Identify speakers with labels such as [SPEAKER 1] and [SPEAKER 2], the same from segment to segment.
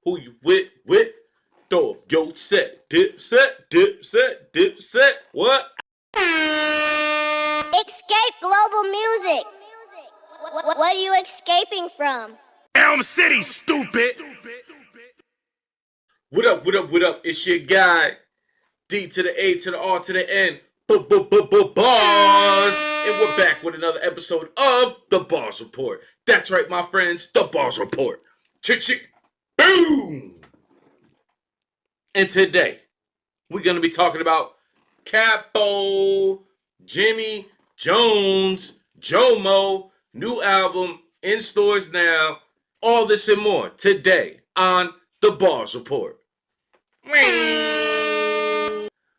[SPEAKER 1] Who you with? Throw up your set. Dipset, dipset, dipset. What?
[SPEAKER 2] Escape global music. What are you escaping from?
[SPEAKER 3] Elm City, stupid.
[SPEAKER 1] What up, what up, what up? It's your guy. D to the A to the R to the N. Bars. And we're back with another episode of The Bars Report. That's right, my friends. The Bars Report. Chick, chick. Boom. And today, we're going to be talking about Capo, Jimmy Jones, Jomo, new album in stores now. All this and more today on The Bars Report.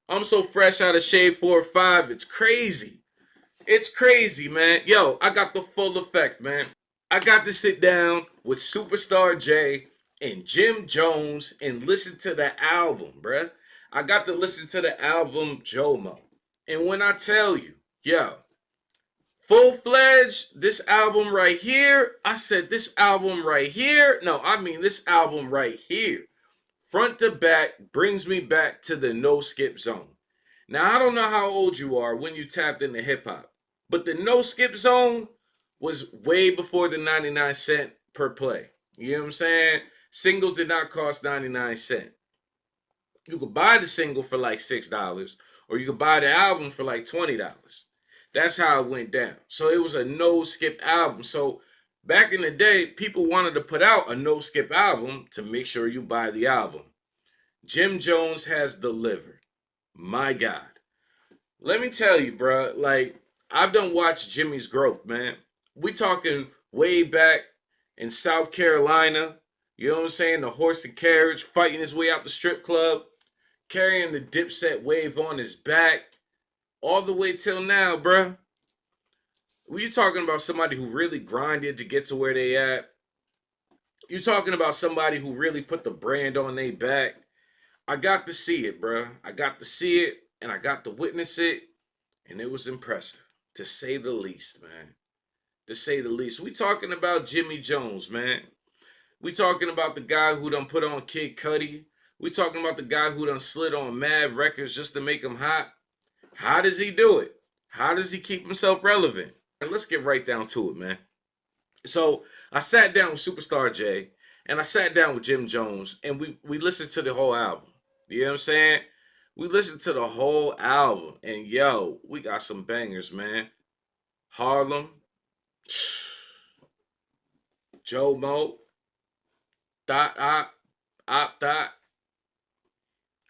[SPEAKER 1] I'm so fresh out of Shade 4-5. It's crazy. It's crazy, man. Yo, I got the full effect, man. I got to sit down with Superstar J and Jim Jones and listen to the album, bruh. I got to listen to the album Jomo. And when I tell you, yo, full-fledged, this album right here, I said this album right here. No, I mean this album right here. Front to back brings me back to the no skip zone. Now, I don't know how old you are when you tapped into hip hop, but the no skip zone was way before the 99 cent per play. You know what I'm saying? Singles did not cost 99 cents. You could buy the single for like $6, or you could buy the album for like $20. That's how it went down. So it was a no skip album. So back in the day, people wanted to put out a no skip album to make sure you buy the album. Jim Jones has delivered. My God. Let me tell you, bro, like, I've done watched Jimmy's growth, man. We talking way back in South Carolina. You know what I'm saying? The horse and carriage, fighting his way out the strip club, carrying the Dipset wave on his back, all the way till now, bro. We're talking about somebody who really grinded to get to where they at. You're talking about somebody who really put the brand on their back. I got to see it, bro. I got to see it, and I got to witness it, and it was impressive, to say the least, man. To say the least. We talking about Jimmy Jones, man. We talking about the guy who done put on Kid Cudi. We talking about the guy who done slid on mad records just to make him hot. How does he do it? How does he keep himself relevant? And let's get right down to it, man. So I sat down with Superstar J, and I sat down with Jim Jones, and we listened to the whole album. You know what I'm saying? We listened to the whole album, and yo, we got some bangers, man. Harlem, Jomo, Dot.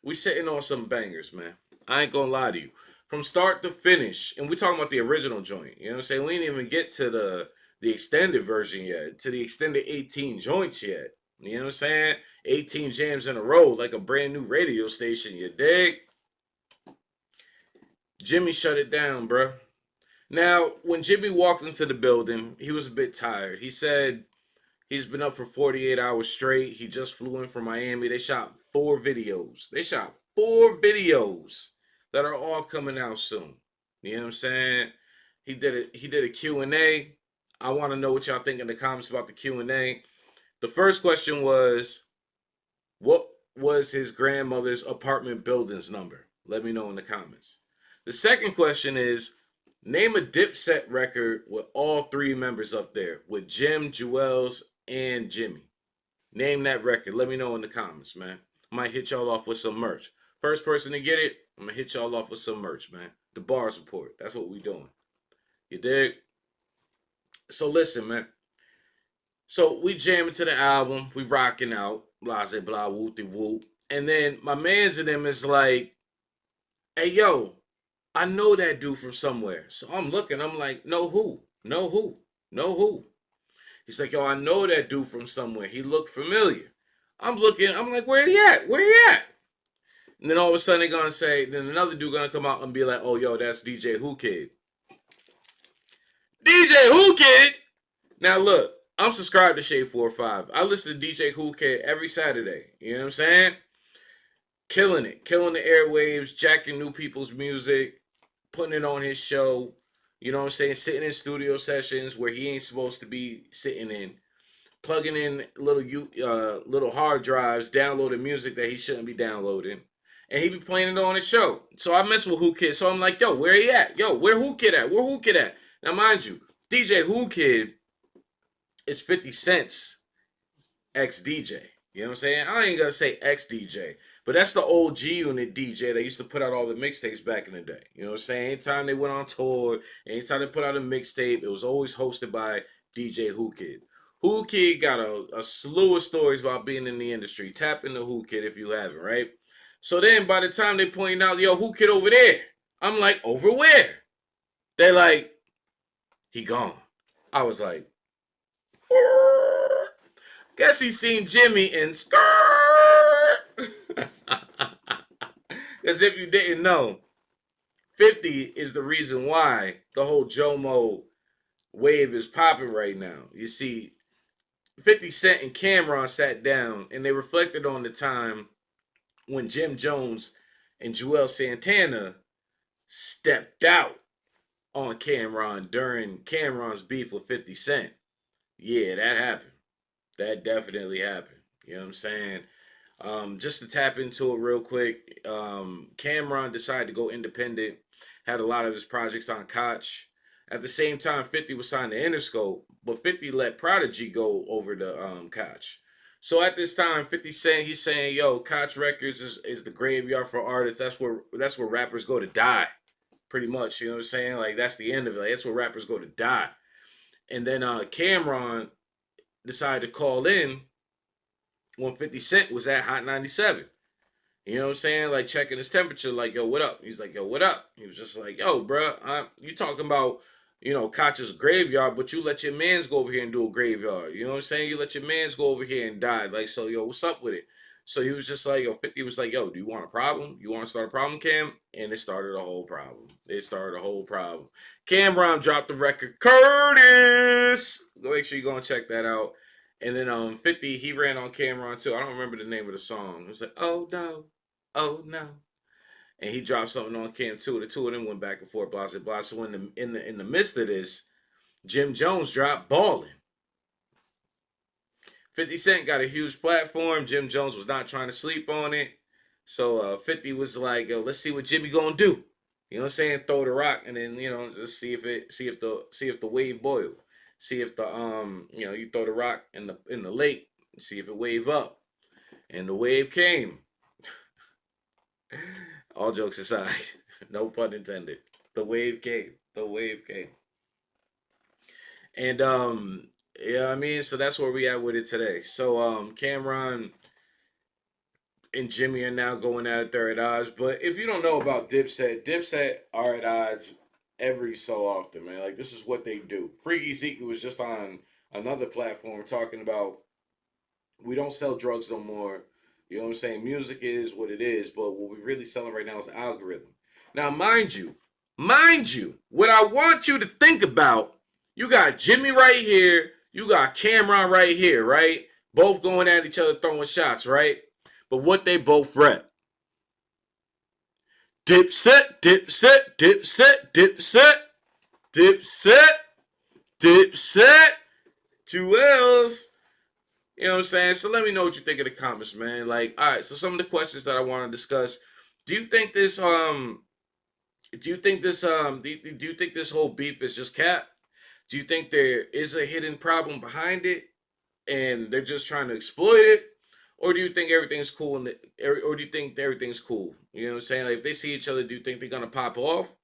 [SPEAKER 1] We sitting on some bangers, man. I ain't gonna lie to you. From start to finish, and we talking about the original joint. You know what I'm saying? We didn't even get to the extended version yet, to the extended 18 joints yet. You know what I'm saying? 18 jams in a row, like a brand new radio station, you dig? Jimmy shut it down, bruh. Now, when Jimmy walked into the building, he was a bit tired. He said he's been up for 48 hours straight. He just flew in from Miami. They shot 4 videos. That are all coming out soon. You know what I'm saying? He did a Q&A. I want to know what y'all think in the comments about the Q&A. The first question was, what was his grandmother's apartment building's number? Let me know in the comments. The second question is, name a Dipset record with all 3 members up there, with Jim, Jewels, and Jimmy. Name that record. Let me know in the comments, man. I might hit y'all off with some merch. First person to get it, I'm going to hit y'all off with some merch, man. The Bars Report. That's what we doing. You dig? So listen, man. So we jamming to the album. We rocking out. Blah, blah, blah, whoop-de-whoop. And then my mans in them is like, hey, yo, I know that dude from somewhere. So I'm looking. I'm like, know who? He's like, yo, I know that dude from somewhere. He looked familiar. I'm looking. I'm like, where he at? And then all of a sudden they're going to say, then another dude going to come out and be like, oh, yo, that's DJ Whoo Kid. DJ Whoo Kid? Now, look, I'm subscribed to Shade 4-5. I listen to DJ Whoo Kid every Saturday. You know what I'm saying? Killing it. Killing the airwaves, jacking new people's music, putting it on his show. You know what I'm saying? Sitting in studio sessions where he ain't supposed to be sitting in. plugging in little hard drives, downloading music that he shouldn't be downloading, and he be playing it on his show. So I mess with Whoo Kid. So I'm like, yo, where he at? Yo, where Whoo Kid at? Where Whoo Kid at? Now, mind you, DJ Whoo Kid is 50 Cent's ex DJ. You know what I'm saying? I ain't gonna say ex DJ, but that's the old G Unit DJ that used to put out all the mixtapes back in the day. You know what I'm saying? Anytime they went on tour, anytime they put out a mixtape, it was always hosted by DJ Whoo Kid. Whoo Kid got a slew of stories about being in the industry. Tap into Whoo Kid if you haven't, right? So then by the time they point out, yo, Whoo Kid over there, I'm like, over where? They're like, he gone. I was like, guess he seen Jimmy in skirt. Because if you didn't know, 50 is the reason why the whole Jomo wave is popping right now. You see, 50 Cent and Cameron sat down and they reflected on the time when Jim Jones and Joel Santana stepped out on Cameron during Cameron's beef with 50 Cent. Yeah, that happened. That definitely happened. You know what I'm saying? Just to tap into it real quick, Cameron decided to go independent, had a lot of his projects on Koch. At the same time, 50 was signed to Interscope, but 50 let Prodigy go over to Koch. So at this time, 50 Cent, he's saying, yo, Koch Records is the graveyard for artists. That's where rappers go to die, pretty much. You know what I'm saying? Like, that's the end of it. Like, that's where rappers go to die. And then Cameron decided to call in when 50 Cent was at Hot 97. You know what I'm saying? Like, checking his temperature, like, yo, what up? He's like, yo, what up? He was just like, yo, bro, you talking about, Koch's graveyard, but you let your mans go over here and do a graveyard. You know what I'm saying? You let your mans go over here and die. Like, so, yo, what's up with it? So he was just like, yo, 50 was like, yo, do you want a problem? You want to start a problem, Cam? And it started a whole problem. Cameron dropped the record, Curtis. Go make sure you go and check that out. And then 50, he ran on Cameron too. I don't remember the name of the song. It was like, oh no, oh no. And he dropped something on Cam too. The two of them went back and forth, blah, blah, blah. So in the midst of this, Jim Jones dropped Ballin'. 50 Cent got a huge platform. Jim Jones was not trying to sleep on it. So 50 was like, yo, let's see what Jimmy gonna do. You know what I'm saying? Throw the rock and then, just see if the wave boil. See if the you throw the rock in the lake and see if it wave up. And the wave came. All jokes aside, no pun intended. The wave came. And yeah, I mean, so that's where we at with it today. So Cameron and Jimmy are now going at it. They're at odds. But if you don't know about Dipset are at odds every so often, man. Like, this is what they do. Freaky Zeke was just on another platform talking about we don't sell drugs no more. You know what I'm saying? Music is what it is, but what we're really selling right now is algorithm. Now, mind you, what I want you to think about, you got Jimmy right here, you got Cameron right here, right? Both going at each other, throwing shots, right? But what they both rep. Dipset, Dipset, Dipset, Dipset, Dipset, Dipset, 2 L's. You know what I'm saying? So let me know what you think in the comments, man. Like, all right, so some of the questions that I want to discuss. Do you think this whole beef is just cap? Do you think there is a hidden problem behind it and they're just trying to exploit it? Or do you think everything's cool or do you think everything's cool? You know what I'm saying? Like, if they see each other, do you think they're gonna pop off?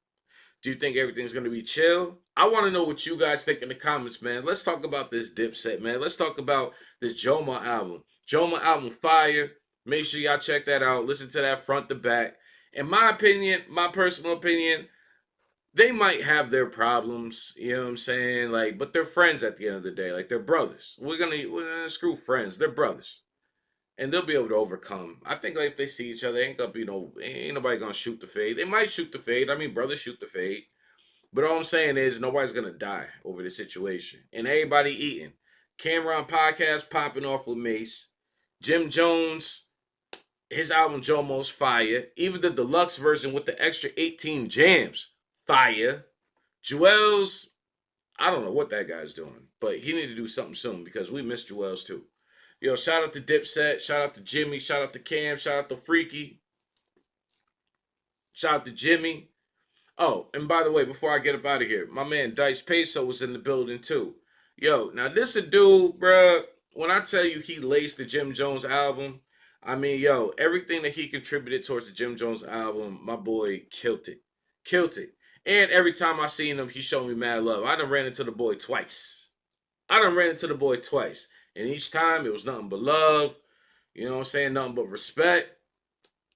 [SPEAKER 1] Do you think everything's gonna be chill? I want to know what you guys think in the comments, man. Let's talk about this Dipset, man. Let's talk about this Jomo album. Jomo album fire. Make sure y'all check that out. Listen to that front to back. In my opinion, my personal opinion, they might have their problems, you know what I'm saying? Like, but they're friends at the end of the day. Like, they're brothers. We're gonna screw friends. They're brothers. And they'll be able to overcome. I think, like, if they see each other, ain't nobody gonna shoot the fade. They might shoot the fade. I mean, brothers shoot the fade. But all I'm saying is nobody's gonna die over this situation. And everybody eating. Cameron podcast popping off with Mace. Jim Jones, his album Jomo's fire. Even the deluxe version with the extra 18 jams, fire. Joel's I don't know what that guy's doing, but he need to do something soon because we missed Joel's too. Yo, shout out to Dipset, shout out to Jimmy, shout out to Cam, shout out to Freaky, shout out to Jimmy. Oh, and by the way, before I get up out of here, my man Dyce Payso was in the building too. Yo, now this a dude, bruh. When I tell you he laced the Jim Jones album, I mean, yo, everything that he contributed towards the Jim Jones album, my boy killed it. Killed it. And every time I seen him, he showed me mad love. I done ran into the boy twice. And each time it was nothing but love. You know what I'm saying? Nothing but respect.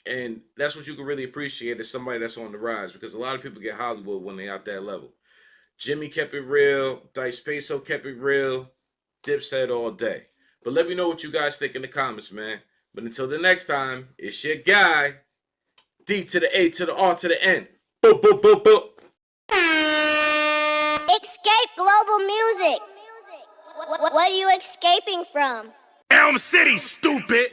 [SPEAKER 1] And that's what you can really appreciate as somebody that's on the rise because a lot of people get Hollywood when they out that level. Jimmy kept it real. Dyce Payso kept it real. Dipset all day. But let me know what you guys think in the comments, man. But until the next time, it's your guy, D to the A to the R to the N. Boop, boop, boop, boop.
[SPEAKER 2] Escape global music. What are you escaping from?
[SPEAKER 3] Elm City, stupid.